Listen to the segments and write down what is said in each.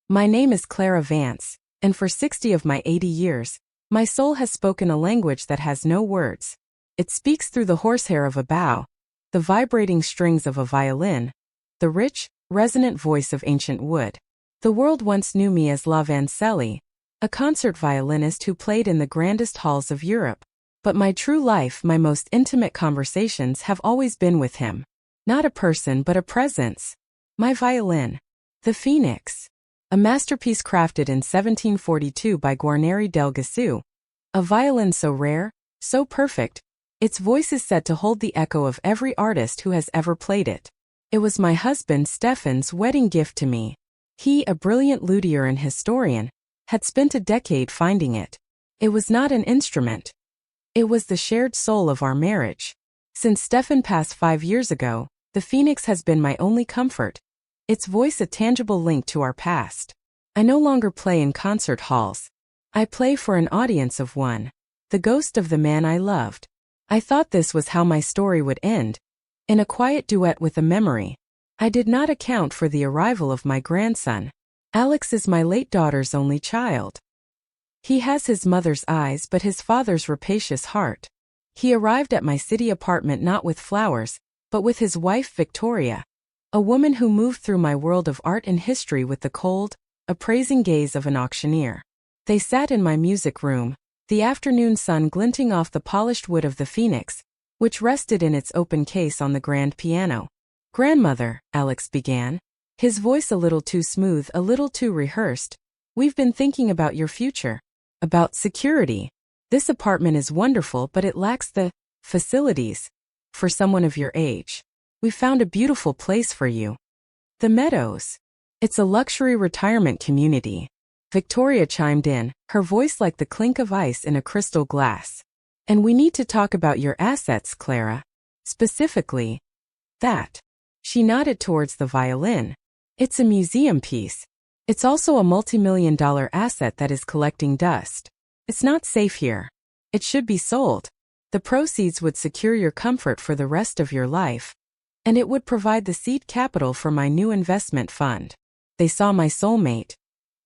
My name is Clara Vance, and for 60 of my 80 years, my soul has spoken a language that has no words. It speaks through the horsehair of a bow, the vibrating strings of a violin, the rich, resonant voice of ancient wood. The world once knew me as La Vance, a concert violinist who played in the grandest halls of Europe. But my true life, my most intimate conversations have always been with him. Not a person but a presence. My violin. The Phoenix. A masterpiece crafted in 1742 by Guarneri del Gesù. A violin so rare, so perfect, its voice is said to hold the echo of every artist who has ever played it. It was my husband Stefan's wedding gift to me. He, a brilliant luthier and historian, had spent a decade finding it. It was not an instrument. It was the shared soul of our marriage. Since Stefan passed 5 years ago, the Phoenix has been my only comfort. Its voice a tangible link to our past. I no longer play in concert halls. I play for an audience of one. The ghost of the man I loved. I thought this was how my story would end. In a quiet duet with a memory. I did not account for the arrival of my grandson. Alex is my late daughter's only child. He has his mother's eyes but his father's rapacious heart. He arrived at my city apartment not with flowers, but with his wife Victoria, a woman who moved through my world of art and history with the cold, appraising gaze of an auctioneer. They sat in my music room, the afternoon sun glinting off the polished wood of the Phoenix, which rested in its open case on the grand piano. "Grandmother," Alex began, his voice a little too smooth, a little too rehearsed, "we've been thinking about your future. About security. This apartment is wonderful but it lacks the facilities for someone of your age. We found a beautiful place for you. The Meadows. It's a luxury retirement community." Victoria chimed in, her voice like the clink of ice in a crystal glass. "And we need to talk about your assets, Clara. Specifically, that." She nodded towards the violin. "It's a museum piece. It's also a multi-million-dollar asset that is collecting dust. It's not safe here. It should be sold. The proceeds would secure your comfort for the rest of your life. And it would provide the seed capital for my new investment fund." They saw my soulmate.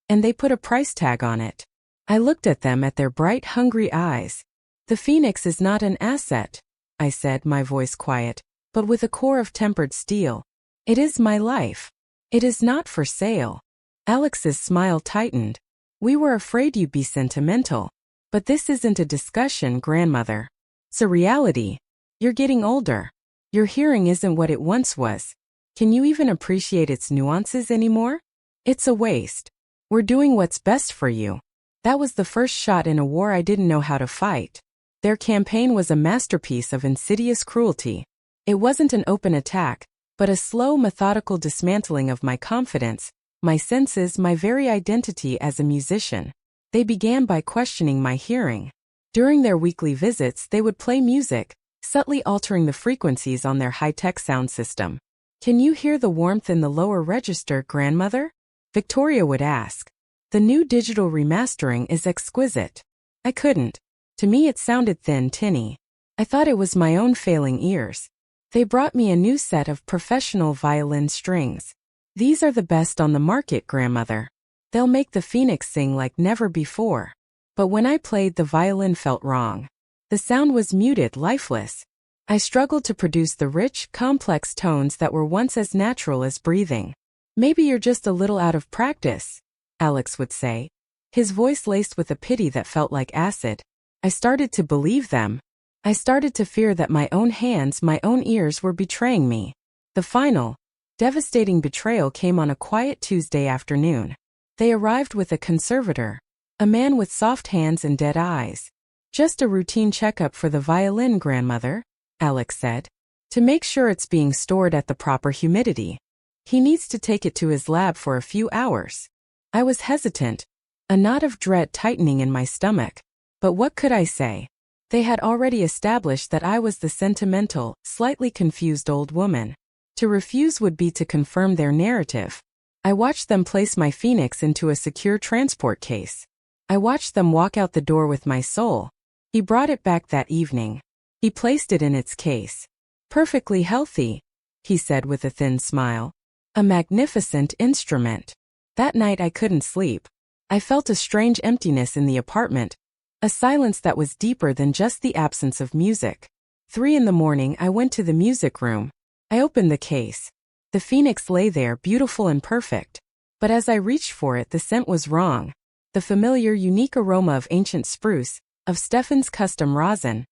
And they put a price tag on it. I looked at them, at their bright, hungry eyes. "The Phoenix is not an asset," I said, my voice quiet, but with a core of tempered steel. "It is my life. It is not for sale." Alex's smile tightened. "We were afraid you'd be sentimental. But this isn't a discussion, grandmother. It's a reality. You're getting older. Your hearing isn't what it once was. Can you even appreciate its nuances anymore? It's a waste. We're doing what's best for you." That was the first shot in a war I didn't know how to fight. Their campaign was a masterpiece of insidious cruelty. It wasn't an open attack, but a slow, methodical dismantling of my confidence, my senses, my very identity as a musician. They began by questioning my hearing. During their weekly visits, they would play music, subtly altering the frequencies on their high-tech sound system. "Can you hear the warmth in the lower register, grandmother?" Victoria would ask. "The new digital remastering is exquisite." I couldn't. To me it sounded thin, tinny. I thought it was my own failing ears. They brought me a new set of professional violin strings. "These are the best on the market, grandmother. They'll make the Phoenix sing like never before." But when I played, the violin felt wrong. The sound was muted, lifeless. I struggled to produce the rich, complex tones that were once as natural as breathing. "Maybe you're just a little out of practice," Alex would say, his voice laced with a pity that felt like acid. I started to believe them. I started to fear that my own hands, my own ears were betraying me. The final, devastating betrayal came on a quiet Tuesday afternoon. They arrived with a conservator, a man with soft hands and dead eyes. "Just a routine checkup for the violin, grandmother," Alex said, "to make sure it's being stored at the proper humidity. He needs to take it to his lab for a few hours." I was hesitant, a knot of dread tightening in my stomach. But what could I say? They had already established that I was the sentimental, slightly confused old woman. To refuse would be to confirm their narrative. I watched them place my Phoenix into a secure transport case. I watched them walk out the door with my soul. He brought it back that evening. He placed it in its case. "Perfectly healthy," he said with a thin smile. "A magnificent instrument." That night I couldn't sleep. I felt a strange emptiness in the apartment, a silence that was deeper than just the absence of music. 3 in the morning I went to the music room. I opened the case. The phoenix lay there, beautiful and perfect. But as I reached for it, the scent was wrong. The familiar, unique aroma of ancient spruce, of Stefan's custom rosin.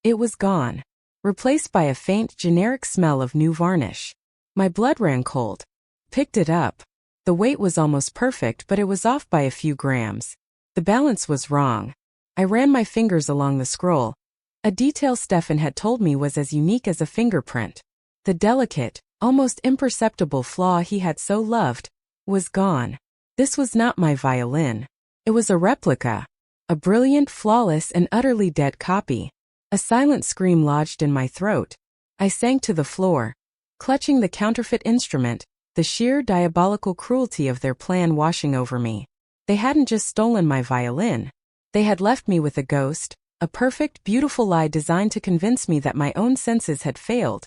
It was gone, replaced by a faint, generic smell of new varnish. My blood ran cold. Picked it up. The weight was almost perfect, but it was off by a few grams. The balance was wrong. I ran my fingers along the scroll. A detail Stefan had told me was as unique as a fingerprint. The delicate, almost imperceptible flaw he had so loved was gone. This was not my violin. It was a replica. A brilliant, flawless, and utterly dead copy. A silent scream lodged in my throat. I sank to the floor, clutching the counterfeit instrument, the sheer diabolical cruelty of their plan washing over me. They hadn't just stolen my violin. They had left me with a ghost, a perfect, beautiful lie designed to convince me that my own senses had failed,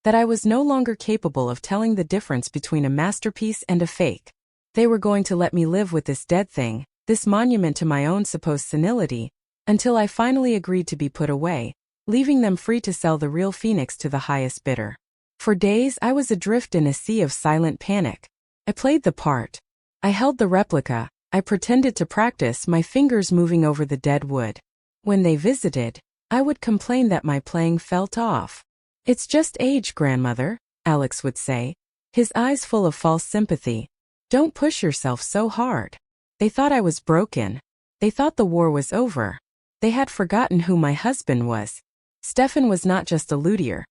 that I was no longer capable of telling the difference between a masterpiece and a fake. They were going to let me live with this dead thing, this monument to my own supposed senility, until I finally agreed to be put away, leaving them free to sell the real phoenix to the highest bidder. For days I was adrift in a sea of silent panic. I played the part. I held the replica. I pretended to practice, my fingers moving over the dead wood. When they visited, I would complain that my playing felt off. "It's just age, grandmother," Alex would say, his eyes full of false sympathy. "Don't push yourself so hard." They thought I was broken. They thought the war was over. They had forgotten who my husband was. Stefan was not just a luthier.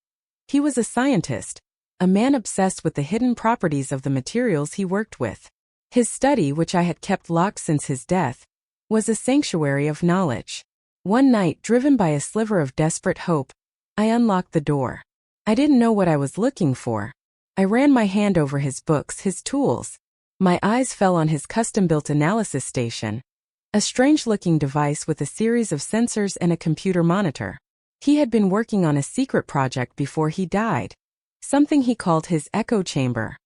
He was a scientist, a man obsessed with the hidden properties of the materials he worked with. His study, which I had kept locked since his death, was a sanctuary of knowledge. One night, driven by a sliver of desperate hope, I unlocked the door. I didn't know what I was looking for. I ran my hand over his books, his tools. My eyes fell on his custom-built analysis station, a strange-looking device with a series of sensors and a computer monitor. He had been working on a secret project before he died, something he called his echo chamber.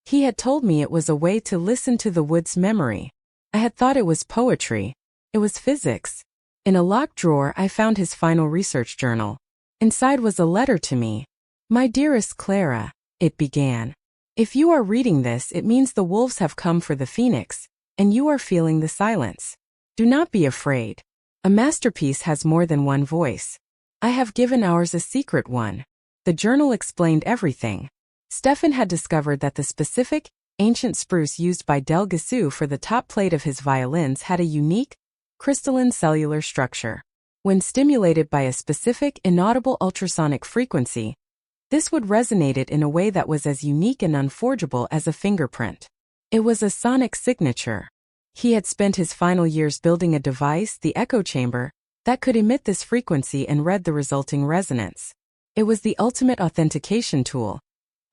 He had told me it was a way to listen to the wood's memory. I had thought it was poetry. It was physics. In a locked drawer, I found his final research journal. Inside was a letter to me. "My dearest Clara," it began. "If you are reading this, it means the wolves have come for the phoenix, and you are feeling the silence. Do not be afraid. A masterpiece has more than one voice. I have given ours a secret one." The journal explained everything. Stefan had discovered that the specific, ancient spruce used by del Gesù for the top plate of his violins had a unique, crystalline cellular structure. When stimulated by a specific, inaudible ultrasonic frequency, this would resonate it in a way that was as unique and unforgeable as a fingerprint. It was a sonic signature. He had spent his final years building a device, the echo chamber, that could emit this frequency and read the resulting resonance. It was the ultimate authentication tool,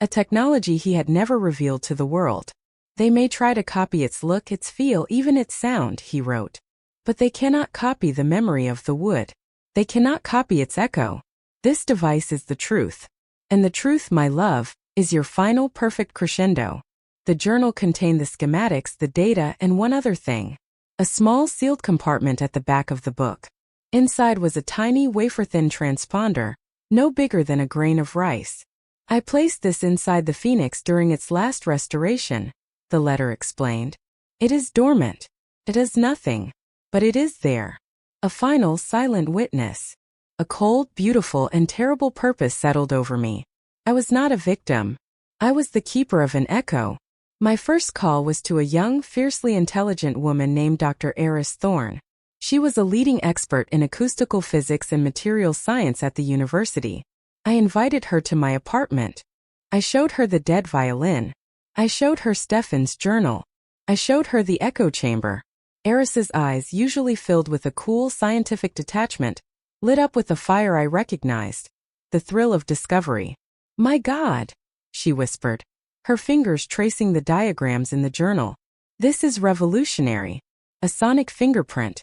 a technology he had never revealed to the world. "They may try to copy its look, its feel, even its sound," he wrote. "But they cannot copy the memory of the wood. They cannot copy its echo. This device is the truth. And the truth, my love, is your final perfect crescendo." The journal contained the schematics, the data, and one other thing. A small sealed compartment at the back of the book. Inside was a tiny wafer-thin transponder, no bigger than a grain of rice. "I placed this inside the phoenix during its last restoration," the letter explained. "It is dormant. It does nothing. But it is there. A final, silent witness." A cold, beautiful, and terrible purpose settled over me. I was not a victim. I was the keeper of an echo. My first call was to a young, fiercely intelligent woman named Dr. Eris Thorne. She was a leading expert in acoustical physics and materials science at the university. I invited her to my apartment. I showed her the dead violin. I showed her Stefan's journal. I showed her the echo chamber. Eris's eyes, usually filled with a cool, scientific detachment, lit up with a fire I recognized, the thrill of discovery. "My God," she whispered, her fingers tracing the diagrams in the journal. "This is revolutionary. A sonic fingerprint.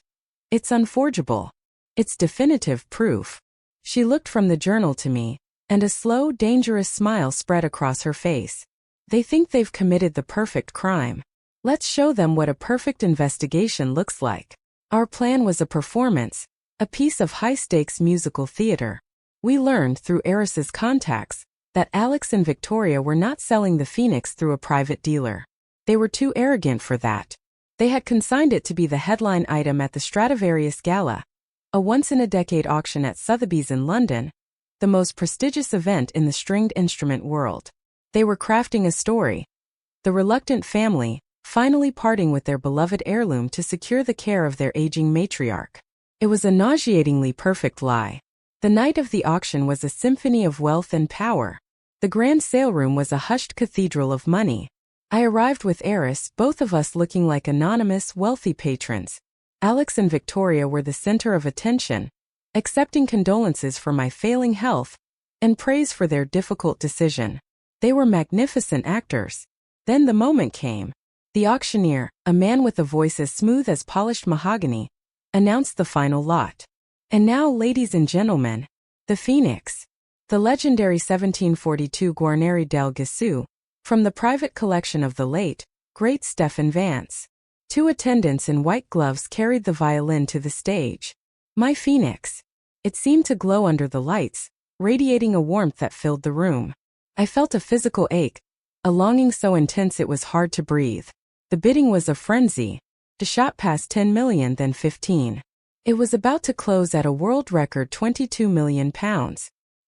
It's unforgeable. It's definitive proof." She looked from the journal to me, and a slow, dangerous smile spread across her face. "They think they've committed the perfect crime. Let's show them what a perfect investigation looks like. Our plan was a performance, a piece of high-stakes musical theater. We learned through Eris's contacts that Alex and Victoria were not selling the Phoenix through a private dealer. They were too arrogant for that. They had consigned it to be the headline item at the Stradivarius Gala, a once-in-a-decade auction at Sotheby's in London, the most prestigious event in the stringed instrument world. They were crafting a story. The reluctant family, finally parting with their beloved heirloom to secure the care of their aging matriarch. It was a nauseatingly perfect lie. The night of the auction was a symphony of wealth and power. The grand sale room was a hushed cathedral of money. I arrived with Eris, both of us looking like anonymous, wealthy patrons. Alex and Victoria were the center of attention, accepting condolences for my failing health and praise for their difficult decision. They were magnificent actors. Then the moment came. The auctioneer, a man with a voice as smooth as polished mahogany, announced the final lot. And now, ladies and gentlemen, the Phoenix. The legendary 1742 Guarneri del Gesù, from the private collection of the late, great Stefan Vance. Two attendants in white gloves carried the violin to the stage. My Phoenix. It seemed to glow under the lights, radiating a warmth that filled the room. I felt a physical ache, a longing so intense it was hard to breathe. The bidding was a frenzy. The shot past 10 million, then 15. It was about to close at a world record £22 million.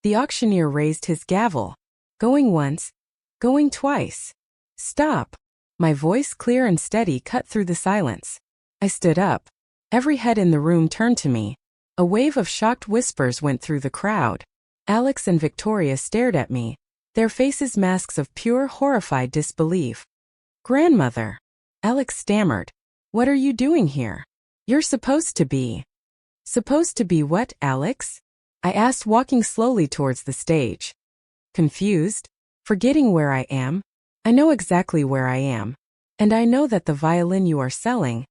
The auctioneer raised his gavel. Going once. Going twice. Stop. My voice, clear and steady, cut through the silence. I stood up. Every head in the room turned to me. A wave of shocked whispers went through the crowd. Alex and Victoria stared at me, their faces masks of pure, horrified disbelief. Grandmother. Alex stammered. What are you doing here? You're supposed to be. Supposed to be what, Alex? I asked, walking slowly towards the stage. Confused? Forgetting where I am? I know exactly where I am. And I know that the violin you are selling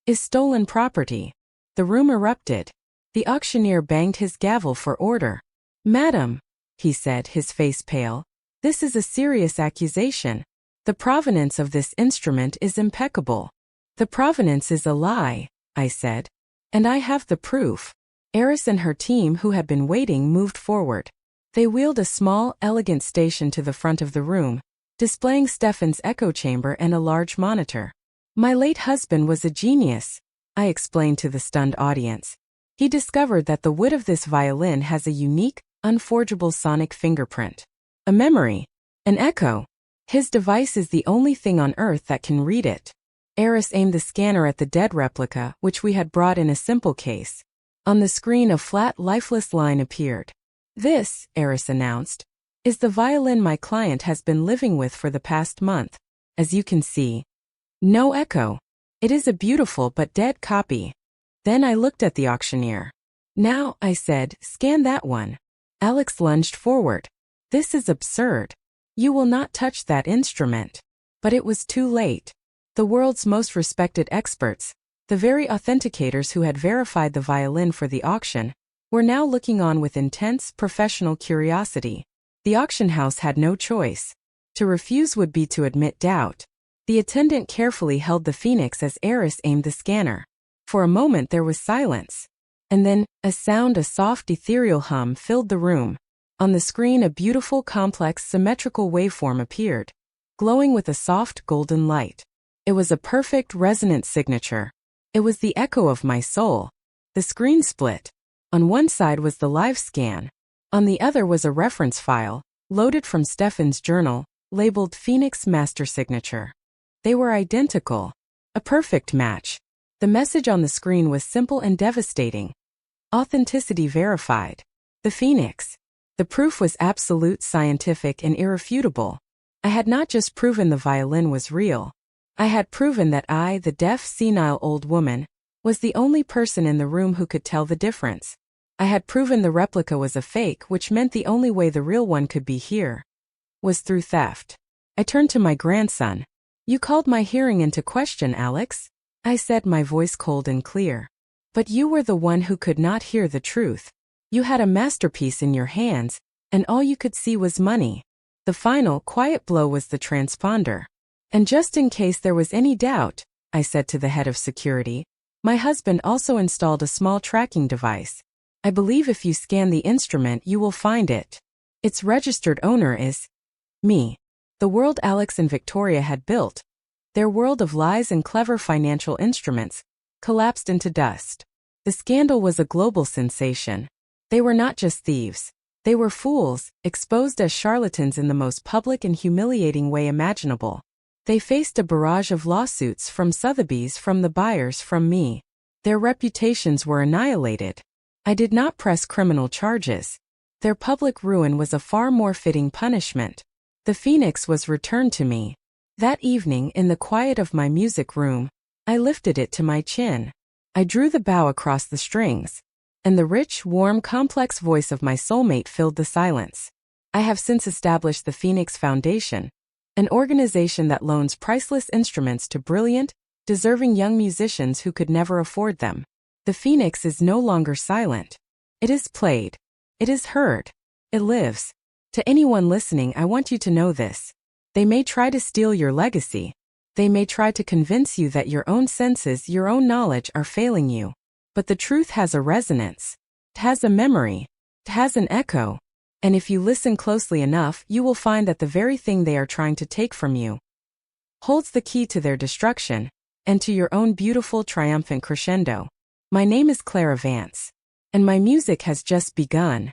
is stolen property. The room erupted. The auctioneer banged his gavel for order. Madam, he said, his face pale, this is a serious accusation. The provenance of this instrument is impeccable. The provenance is a lie, I said. And I have the proof. Eris and her team, who had been waiting, moved forward. They wheeled a small, elegant station to the front of the room, displaying Stefan's echo chamber and a large monitor. My late husband was a genius, I explained to the stunned audience. He discovered that the wood of this violin has a unique, unforgeable sonic fingerprint. A memory. An echo. His device is the only thing on earth that can read it. Eris aimed the scanner at the dead replica, which we had brought in a simple case. On the screen, a flat, lifeless line appeared. This, Eris announced, is the violin my client has been living with for the past month. As you can see. No echo. It is a beautiful but dead copy. Then I looked at the auctioneer. Now, I said, scan that one. Alex lunged forward. This is absurd. You will not touch that instrument. But it was too late. The world's most respected experts, the very authenticators who had verified the violin for the auction, were now looking on with intense, professional curiosity. The auction house had no choice. To refuse would be to admit doubt. The attendant carefully held the Phoenix as Eris aimed the scanner. For a moment there was silence. And then, a soft ethereal hum filled the room. On the screen a beautiful, complex, symmetrical waveform appeared, glowing with a soft, golden light. It was a perfect, resonant signature. It was the echo of my soul. The screen split. On one side was the live scan. On the other was a reference file, loaded from Stefan's journal, labeled Phoenix Master Signature. They were identical. A perfect match. The message on the screen was simple and devastating. Authenticity verified. The Phoenix. The proof was absolute, scientific, and irrefutable. I had not just proven the violin was real. I had proven that I, the deaf, senile old woman, was the only person in the room who could tell the difference. I had proven the replica was a fake, which meant the only way the real one could be here was through theft. I turned to my grandson. You called my hearing into question, Alex, I said, my voice cold and clear. But you were the one who could not hear the truth. You had a masterpiece in your hands, and all you could see was money. The final, quiet blow was the transponder. And just in case there was any doubt, I said to the head of security, my husband also installed a small tracking device. I believe if you scan the instrument you will find it. Its registered owner is me. The world Alex and Victoria had built, their world of lies and clever financial instruments, collapsed into dust. The scandal was a global sensation. They were not just thieves. They were fools, exposed as charlatans in the most public and humiliating way imaginable. They faced a barrage of lawsuits from Sotheby's, from the buyers, from me. Their reputations were annihilated. I did not press criminal charges. Their public ruin was a far more fitting punishment. The phoenix was returned to me. That evening, in the quiet of my music room, I lifted it to my chin. I drew the bow across the strings, and the rich, warm, complex voice of my soulmate filled the silence. I have since established the Phoenix Foundation, an organization that loans priceless instruments to brilliant, deserving young musicians who could never afford them. The Phoenix is no longer silent. It is played. It is heard. It lives. To anyone listening, I want you to know this. They may try to steal your legacy. They may try to convince you that your own senses, your own knowledge are failing you. But the truth has a resonance. It has a memory. It has an echo. And if you listen closely enough, you will find that the very thing they are trying to take from you holds the key to their destruction, and to your own beautiful, triumphant crescendo. My name is Clara Vance, and my music has just begun.